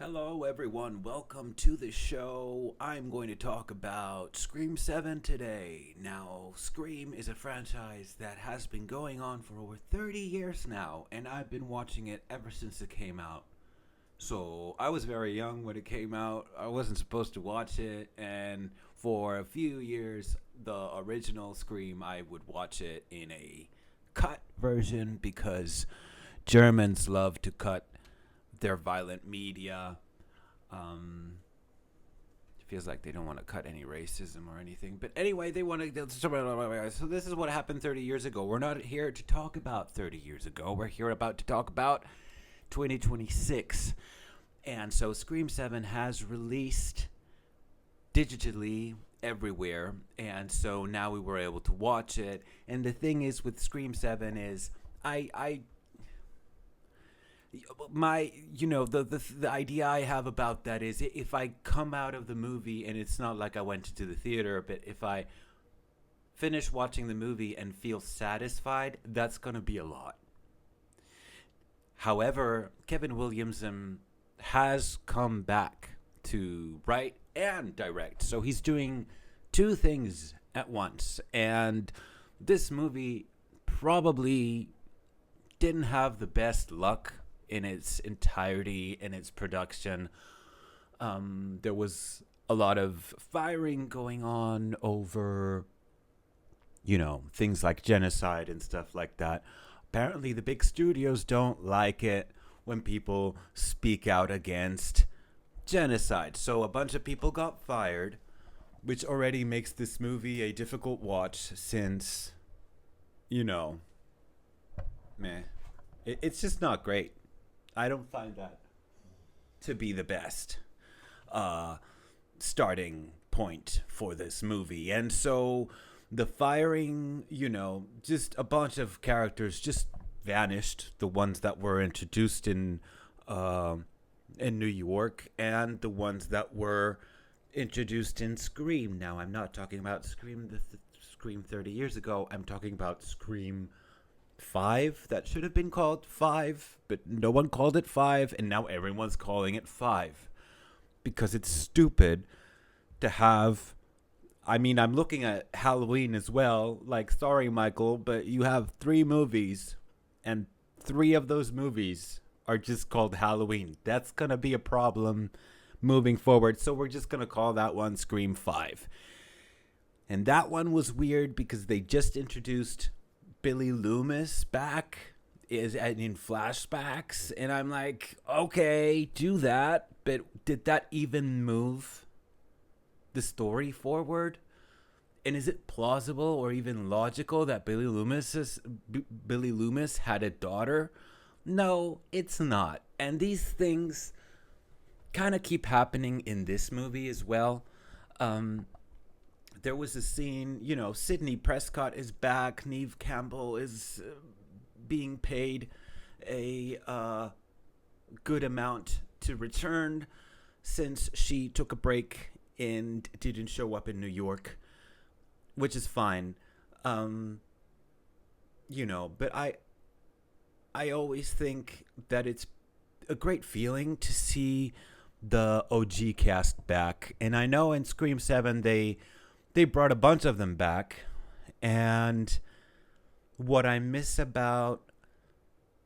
Hello, everyone. Welcome to the show. I'm going to talk about Scream 7 today. Now, Scream is a franchise that has been going on for over 30 years now, and I've been watching it ever since it came out. So, I was very young when it came out. I wasn't supposed to watch it, and for a few years, the original Scream, I would watch it in a cut version because Germans love to cut their violent media. Um, it feels like they don't want to cut any racism or anything. But anyway, they want to. So this is what happened 30 years ago. We're not here to talk about 30 years ago. We're here about to talk about 2026. And so Scream 7 has released digitally everywhere. And so now we were able to watch it. And the thing is with Scream 7 is I my the idea I have about that is if I come out of the movie and it's not like I went to the theater, but if I finish watching the movie and feel satisfied, that's going to be a lot. However, Kevin Williamson has come back to write and direct, so he's doing two things at once, and this movie probably didn't have the best luck in its entirety in its production. There was a lot of firing going on over, things like genocide and stuff like that. Apparently, the big studios don't like it when people speak out against genocide. So a bunch of people got fired, which already makes this movie a difficult watch since, meh. It's just not great. I don't find that to be the best uh, starting point for this movie. And so the firing, just a bunch of characters just vanished. The ones that were introduced in New York and the ones that were introduced in Scream. Now, I'm not talking about Scream 30 years ago. I'm talking about Scream 5 that should have been called 5, but no one called it 5, and now everyone's calling it 5 because it's stupid to have. I mean, I'm looking at Halloween as well. Like, sorry, Michael, but you have 3 movies, and 3 of those movies are just called Halloween. That's gonna be a problem moving forward, so we're just gonna call that one Scream 5. And that one was weird because they just introduced Billy Loomis back is in flashbacks, and I'm like, okay, do that, but did that even move the story forward? And is it plausible or even logical that Billy Loomis had a daughter? No, it's not. And these things kind of keep happening in this movie as well. There was a scene, Sidney Prescott is back. Neve Campbell is being paid a good amount to return since she took a break and didn't show up in New York, which is fine. But I always think that it's a great feeling to see the OG cast back. And I know in Scream 7 they brought a bunch of them back. And what I miss about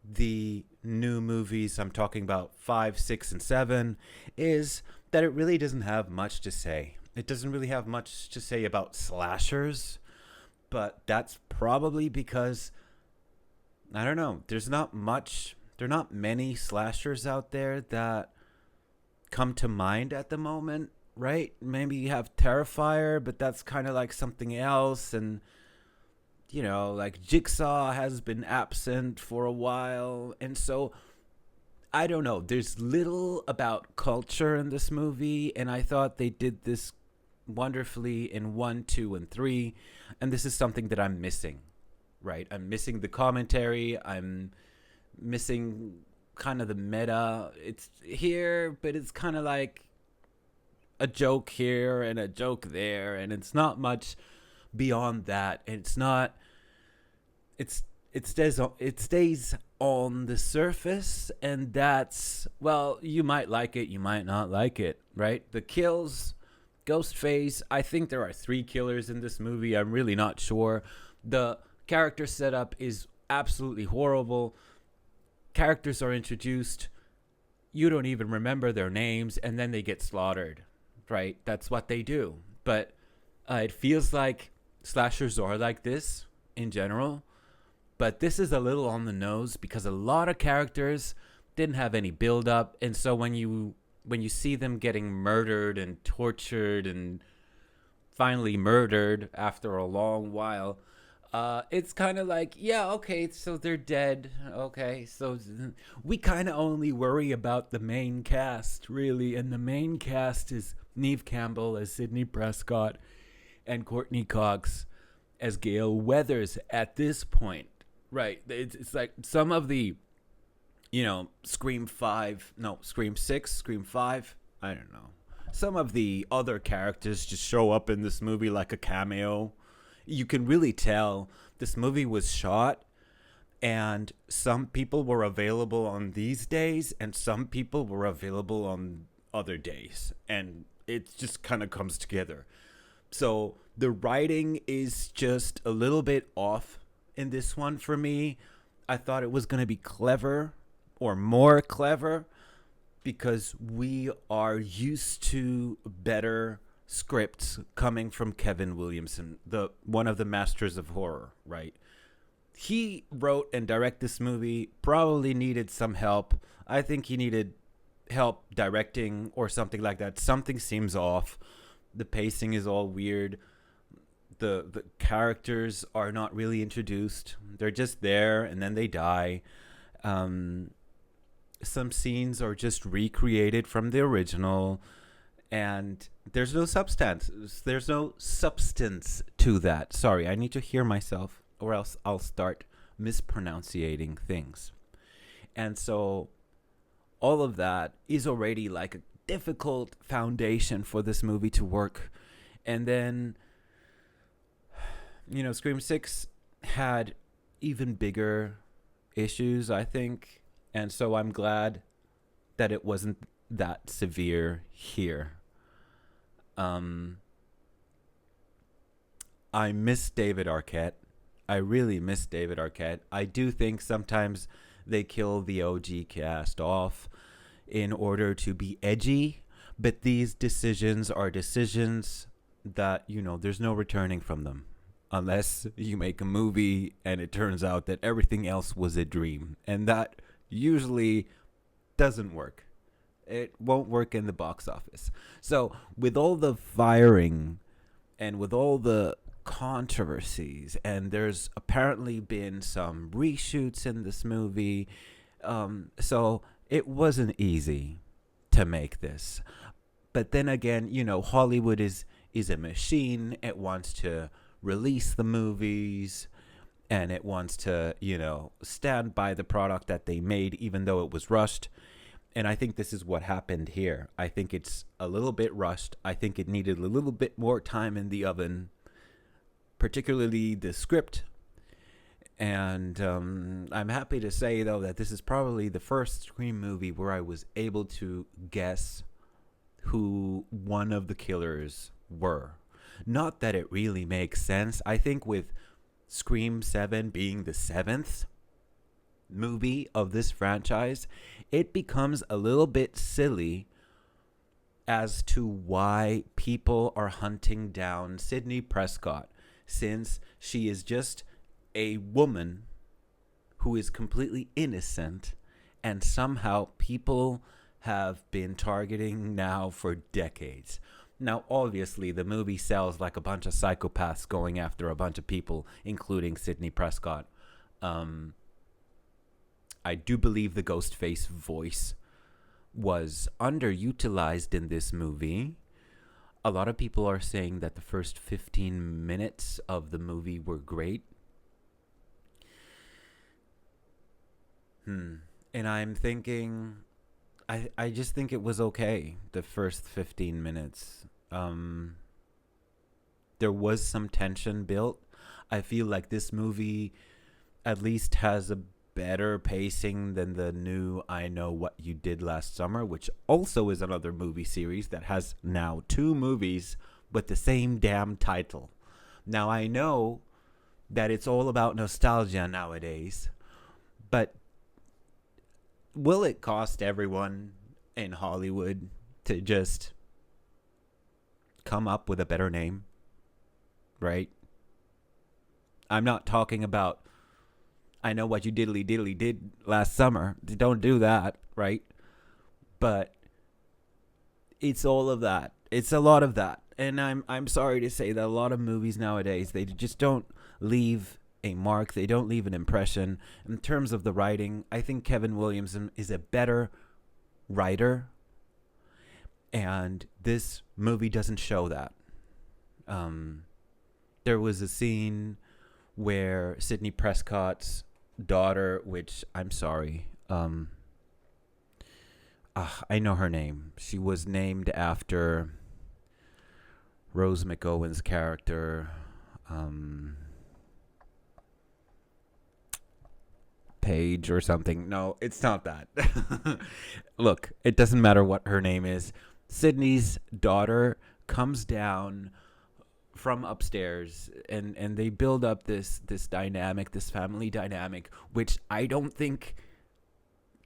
the new movies, I'm talking about 5, 6, and 7, is that it really doesn't have much to say. It doesn't really have much to say about slashers, but that's probably because, I don't know, there are not many slashers out there that come to mind at the moment, right? Maybe you have Terrifier, but that's kind of like something else. And, like Jigsaw has been absent for a while. And so, I don't know. There's little about culture in this movie. And I thought they did this wonderfully in 1, 2, and 3. And this is something that I'm missing, right? I'm missing the commentary. I'm missing kind of the meta. It's here, but it's kind of like a joke here and a joke there, and it's not much beyond that. And it stays on the surface, and that's, well, you might like it, you might not like it, right? The kills, Ghostface, I think there are 3 killers in this movie. I'm really not sure. The character setup is absolutely horrible. Characters are introduced, you don't even remember their names, and then they get slaughtered, right? That's what they do. But it feels like slashers are like this in general. But this is a little on the nose because a lot of characters didn't have any build up, and so when you see them getting murdered and tortured and finally murdered after a long while, it's kind of like, yeah, okay, so they're dead. Okay, so we kind of only worry about the main cast, really, and the main cast is Neve Campbell as Sidney Prescott and Courtney Cox as Gale Weathers at this point. Right. It's like some of the, Scream 6, Scream 5, I don't know. Some of the other characters just show up in this movie like a cameo. You can really tell this movie was shot, and some people were available on these days and some people were available on other days. And it just kind of comes together. So the writing is just a little bit off in this one for me. I thought it was going to be clever or more clever because we are used to better scripts coming from Kevin Williamson, one of the masters of horror, right? He wrote and directed this movie, probably needed some help. I think he needed help directing or something like that. Something seems off. The pacing is all weird. The characters are not really introduced. They're just there and then they die. Some scenes are just recreated from the original, and there's no substance. There's no substance to that. Sorry, I need to hear myself or else I'll start mispronouncing things. And so all of that is already like a difficult foundation for this movie to work. And then Scream 6 had even bigger issues, I think. And so I'm glad that it wasn't that severe here. I miss David Arquette. I really miss David Arquette. I do think sometimes they kill the OG cast off in order to be edgy. But these decisions are decisions that, there's no returning from them. Unless you make a movie and it turns out that everything else was a dream. And that usually doesn't work. It won't work in the box office. So with all the firing and with all the controversies, and there's apparently been some reshoots in this movie, so it wasn't easy to make this. But then again, Hollywood is a machine. It wants to release the movies, and it wants to, stand by the product that they made, even though it was rushed. And I think this is what happened here. I think it's a little bit rushed. I think it needed a little bit more time in the oven, particularly the script. And I'm happy to say, though, that this is probably the first Scream movie where I was able to guess who one of the killers were. Not that it really makes sense. I think with Scream 7 being the 7th movie of this franchise, it becomes a little bit silly as to why people are hunting down Sidney Prescott, since she is just a woman who is completely innocent, and somehow people have been targeting now for decades. Now, obviously, the movie sells like a bunch of psychopaths going after a bunch of people, including Sidney Prescott. I do believe the Ghostface voice was underutilized in this movie. A lot of people are saying that the first 15 minutes of the movie were great. And I'm thinking, I just think it was okay, the first 15 minutes. There was some tension built. I feel like this movie at least has a better pacing than the new I Know What You Did Last Summer, which also is another movie series that has now 2 movies with the same damn title. Now, I know that it's all about nostalgia nowadays, but will it cost everyone in Hollywood to just come up with a better name? Right? I'm not talking about I Know What You Diddly Did Last Summer. Don't do that, right? But it's all of that. It's a lot of that. And I'm sorry to say that a lot of movies nowadays, they just don't leave a mark. They don't leave an impression. In terms of the writing, I think Kevin Williamson is a better writer. And this movie doesn't show that. There was a scene where Sidney Prescott's daughter, which I'm sorry, I know her name. She was named after Rose McGowan's character, Paige or something. No, it's not that. Look, it doesn't matter what her name is. Sydney's daughter comes down from upstairs, and they build up this dynamic, this family dynamic, which I don't think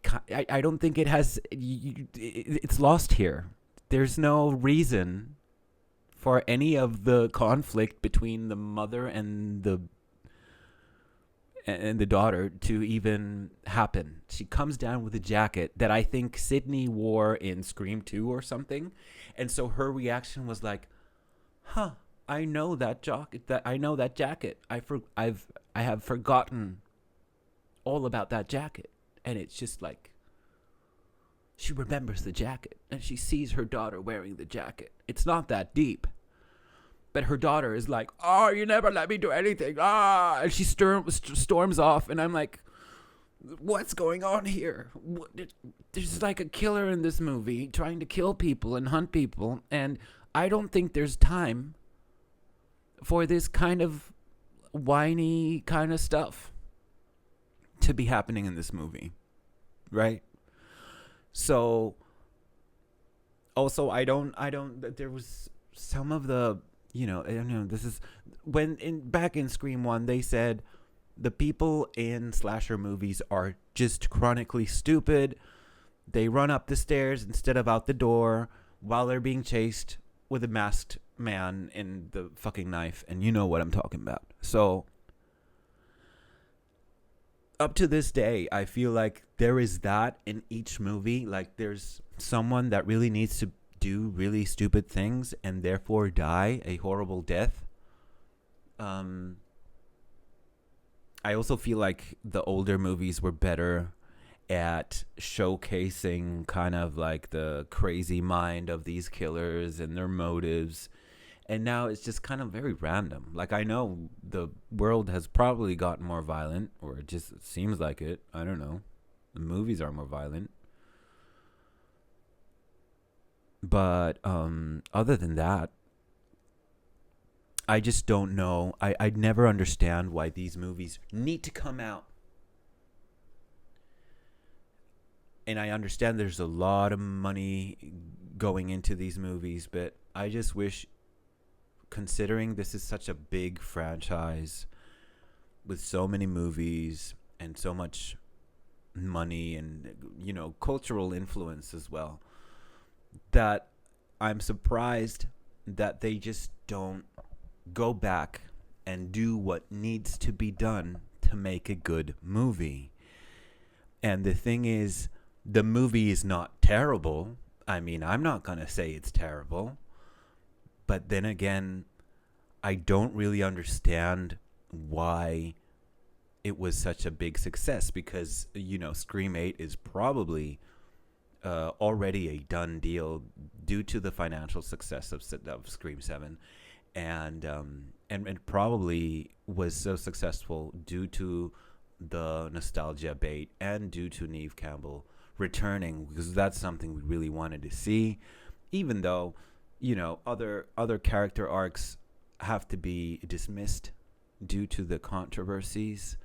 it has. It's lost here. There's no reason for any of the conflict between the mother and the daughter to even happen. She comes down with a jacket that I think Sydney wore in Scream 2 or something, and so her reaction was like, "Huh, I know that jacket. I have forgotten all about that jacket." And it's just like she remembers the jacket and she sees her daughter wearing the jacket. It's not that deep. But her daughter is like, "Oh, you never let me do anything. Ah!" And she storms off. And I'm like, what's going on here? There's like a killer in this movie trying to kill people and hunt people. And I don't think there's time for this kind of whiny kind of stuff to be happening in this movie. Right? So, also, there was some of the, this is back in Scream 1, they said the people in slasher movies are just chronically stupid. They run up the stairs instead of out the door while they're being chased with a masked man in the fucking knife. And you know what I'm talking about. So, up to this day, I feel like there is that in each movie. Like, there's someone that really needs to do really stupid things and therefore die a horrible death. I also feel like the older movies were better at showcasing kind of like the crazy mind of these killers and their motives. And now it's just kind of very random. Like, I know the world has probably gotten more violent, or it just seems like it. I don't know. The movies are more violent. But other than that, I just don't know. I'd never understand why these movies need to come out. And I understand there's a lot of money going into these movies, but I just wish, considering this is such a big franchise with so many movies and so much money and, cultural influence as well, that I'm surprised that they just don't go back and do what needs to be done to make a good movie. And the thing is, the movie is not terrible. I mean, I'm not going to say it's terrible. But then again, I don't really understand why it was such a big success, because, Scream 8 is probably already a done deal due to the financial success of Scream 7. And it probably was so successful due to the nostalgia bait and due to Neve Campbell returning, because that's something we really wanted to see, even though, other character arcs have to be dismissed due to the controversies.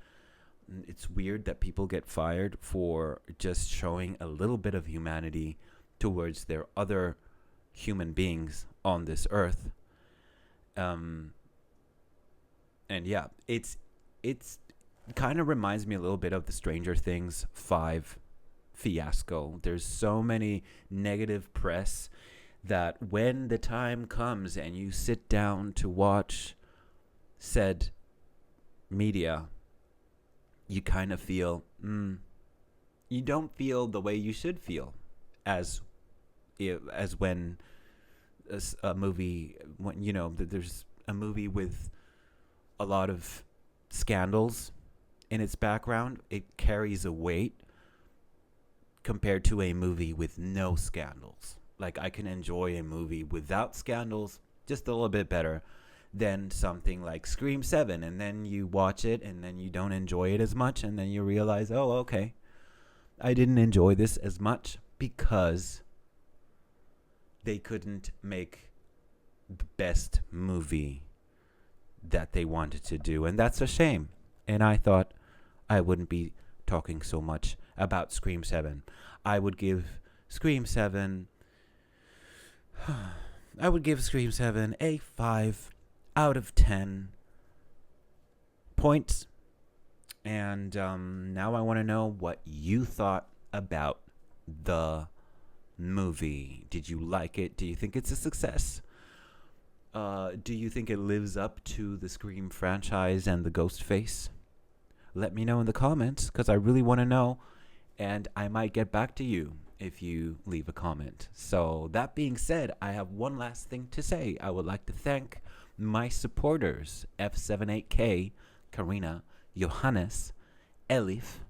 It's weird that people get fired for just showing a little bit of humanity towards their other human beings on this earth. Um, and yeah, it's kind of reminds me a little bit of the Stranger Things 5 fiasco. There's so many negative press that when the time comes and you sit down to watch said media, you kind of feel, you don't feel the way you should feel as when a movie, when there's a movie with a lot of scandals in its background, it carries a weight compared to a movie with no scandals. Like, I can enjoy a movie without scandals just a little bit better than something like Scream 7, and then you watch it and then you don't enjoy it as much, and then you realize, oh, okay, I didn't enjoy this as much because they couldn't make the best movie that they wanted to do, and that's a shame. And I thought I wouldn't be talking so much about Scream 7. I would give Scream 7 a 5 out of 10 points. And now I want to know what you thought about the movie. Did you like it? Do you think it's a success? Do you think it lives up to the Scream franchise and the Ghostface? Let me know in the comments, because I really want to know, and I might get back to you if you leave a comment. So that being said, I have one last thing to say. I would like to thank my supporters, F78K, Karina, Johannes, Elif,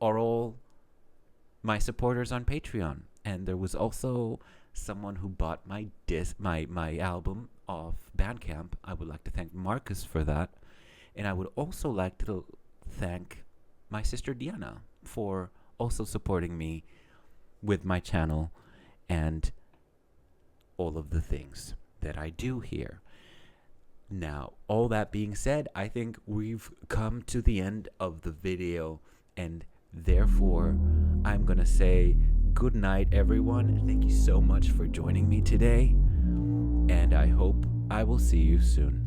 are all my supporters on Patreon. And there was also someone who bought my my album off Bandcamp. I would like to thank Marcus for that. And I would also like to thank my sister Diana for also supporting me with my channel and all of the things that I do here. Now, all that being said, I think we've come to the end of the video, and therefore I'm going to say good night, everyone. Thank you so much for joining me today, and I hope I will see you soon.